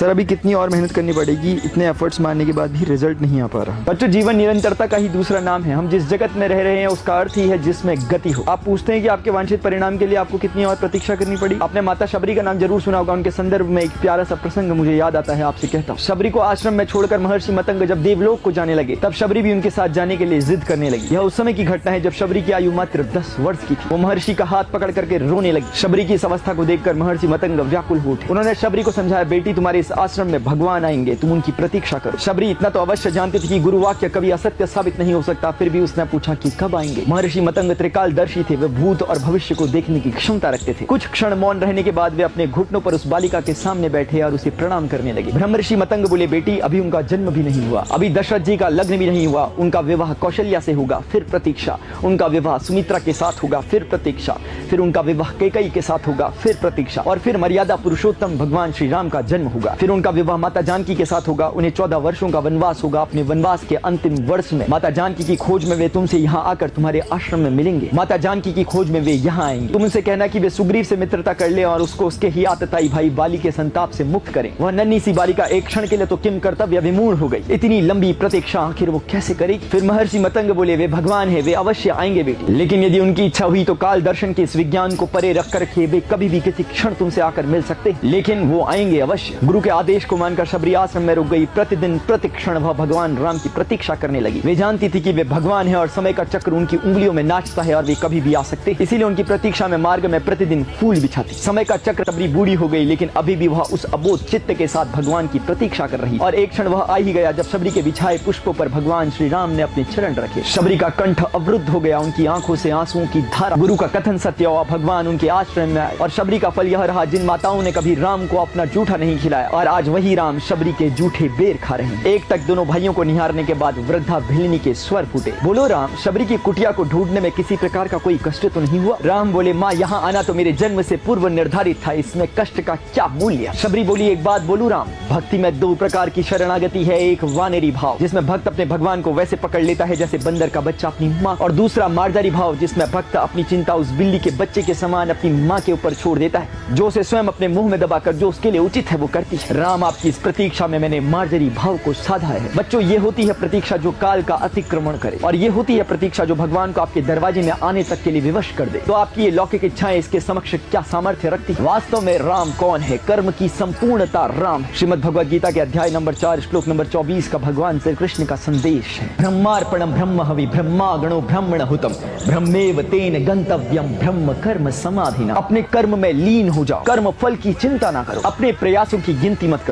Sir अभी कितनी और मेहनत करनी पड़ेगी, इतने एफर्ट्स मारने के बाद भी रिजल्ट नहीं आ पा रहा। बच्चों, जीवन निरंतरता का ही दूसरा नाम है। हम जिस जगत में रह रहे हैं उसका अर्थ ही है जिसमें गति हो। आप पूछते हैं कि आपके वांछित परिणाम के लिए आपको कितनी और प्रतीक्षा करनी पड़ी। आपने माता शबरी का नाम जरूर सुना होगा। उनके संदर्भ में एक प्यारा सा प्रसंग मुझे याद आता है, आपसे कहता हूँ। शबरी को आश्रम में छोड़कर महर्षि मतंग जब देवलोक को जाने लगे तब शबरी भी उनके साथ जाने के लिए जिद करने लगी। यह उस समय की घटना है जब शबरी की आयु मात्र 10 वर्ष की थी। वो महर्षि का हाथ पकड़ करके रोने लगी। शबरी की इस अवस्था को देखकर महर्षि मतंग व्याकुल हो उठे। उन्होंने शबरी को समझाया, बेटी तुम्हारे इस आश्रम में भगवान आएंगे, तुम उनकी प्रतीक्षा करो। शबरी इतना तो अवश्य जानती थी कि गुरु वाक्य कभी असत्य साबित नहीं हो सकता, फिर भी उसने पूछा कि कब आएंगे। महर्षि मतंग त्रिकालदर्शी थे। वे भूत और भविष्य को देखने की क्षमता रखते थे। कुछ क्षण मौन रहने के बाद वे अपने घुटनों पर उस बालिका के सामने बैठे और उसे प्रणाम करने लगे। ब्रह्मर्षि मतंग बोले, बेटी अभी उनका जन्म भी नहीं हुआ, अभी दशरथ जी का लग्न भी नहीं हुआ। उनका विवाह कौशल्या से होगा, फिर प्रतीक्षा। उनका विवाह सुमित्रा के साथ होगा, फिर प्रतीक्षा। फिर उनका विवाह कैकेयी के साथ होगा, फिर प्रतीक्षा। और फिर मर्यादा पुरुषोत्तम भगवान श्री राम का जन्म होगा। फिर उनका विवाह माता जानकी के साथ होगा। उन्हें 14 वर्षों का वनवास होगा। अपने वनवास के अंतिम वर्ष में माता जानकी की खोज में वे तुमसे यहाँ आकर तुम्हारे आश्रम में मिलेंगे। माता जानकी की खोज में वे यहाँ आएंगे। तुम उनसे कहना कि वे सुग्रीव से मित्रता कर ले और उसको उसके ही आतताई भाई बाली के संताप से मुक्त करें। वह नन्ही सी बालिका एक क्षण के लिए तो किम कर्तव्य विमूढ़ हो गई। इतनी लंबी प्रतीक्षा आखिर वो कैसे करेगी। फिर महर्षि मतंग बोले, वे भगवान है, वे अवश्य आएंगे बेटी, लेकिन यदि उनकी इच्छा हुई तो काल दर्शन के इस विज्ञान को परे रख कर वे कभी भी किसी क्षण तुमसे आकर मिल सकते, लेकिन वो आएंगे अवश्य। गुरु के आदेश को मानकर शबरी आश्रम में रुक गई। प्रतिदिन प्रतिक्षण वह भगवान राम की प्रतीक्षा करने लगी। वे जानती थी कि वे भगवान है और समय का चक्र उनकी उंगलियों में नाचता है और वे कभी भी आ सकते, इसीलिए उनकी प्रतीक्षा में मार्ग में प्रतिदिन फूल बिछाती। समय का चक्र शबरी बूढ़ी हो गई, लेकिन अभी भी वह उस अबोध चित्त के साथ भगवान की प्रतीक्षा कर रही। और एक क्षण वह आ ही गया जब शबरी के बिछाए पुष्पों पर भगवान श्री राम ने अपने चरण रखे। शबरी का कंठ अवरुद्ध हो गया, उनकी आंखों से आंसुओं की धारा। गुरु का कथन सत्य हुआ, भगवान उनके आश्रम में आए। और शबरी का फल यह रहा, जिन माताओं ने कभी राम को अपना जूठा नहीं खिलाया और आज वही राम शबरी के जूठे बेर खा रहे हैं। एक तक दोनों भाइयों को निहारने के बाद वृद्धा भिलनी के स्वर फूटे, बोलो राम, शबरी की कुटिया को ढूंढने में किसी प्रकार का कोई कष्ट तो नहीं हुआ। राम बोले, माँ यहाँ आना तो मेरे जन्म से पूर्व निर्धारित था, इसमें कष्ट का क्या मूल्य। शबरी बोली, एक बात बोलूं राम, भक्ति में 2 प्रकार की शरणागति है। एक वानेरी भाव, जिसमें भक्त अपने भगवान को वैसे पकड़ लेता है जैसे बंदर का बच्चा अपनी माँ, और दूसरा मार्जारी भाव, जिसमें भक्त अपनी चिंता उस बिल्ली के बच्चे के समान अपनी माँ के ऊपर छोड़ देता है, जो उसे स्वयं अपने मुंह में दबाकर जो उसके लिए उचित है वो करती है। राम, आपकी इस प्रतीक्षा में मैंने मार्जरी भाव को साधा है। बच्चों, ये होती है प्रतीक्षा जो काल का अतिक्रमण करे, और ये होती है प्रतीक्षा जो भगवान को आपके दरवाजे में आने तक के लिए विवश कर दे। तो आपकी ये लौकिक इच्छाएं इसके समक्ष क्या सामर्थ्य रखती है। वास्तव में राम कौन है? कर्म की संपूर्णता राम। श्रीमद् भगवद गीता के अध्याय नंबर 4 श्लोक नंबर 24 का भगवान श्री कृष्ण का संदेश है। ब्रह्मार्पणम ब्रह्म हवि ब्रह्मा गणो ब्रह्मण हुतम ब्रह्मेव तेन गंतव्यम ब्रह्म कर्म समाधिना। अपने कर्म में लीन हो जाओ, कर्म फल की चिंता ना करो, अपने प्रयासों की गिनती मत करो।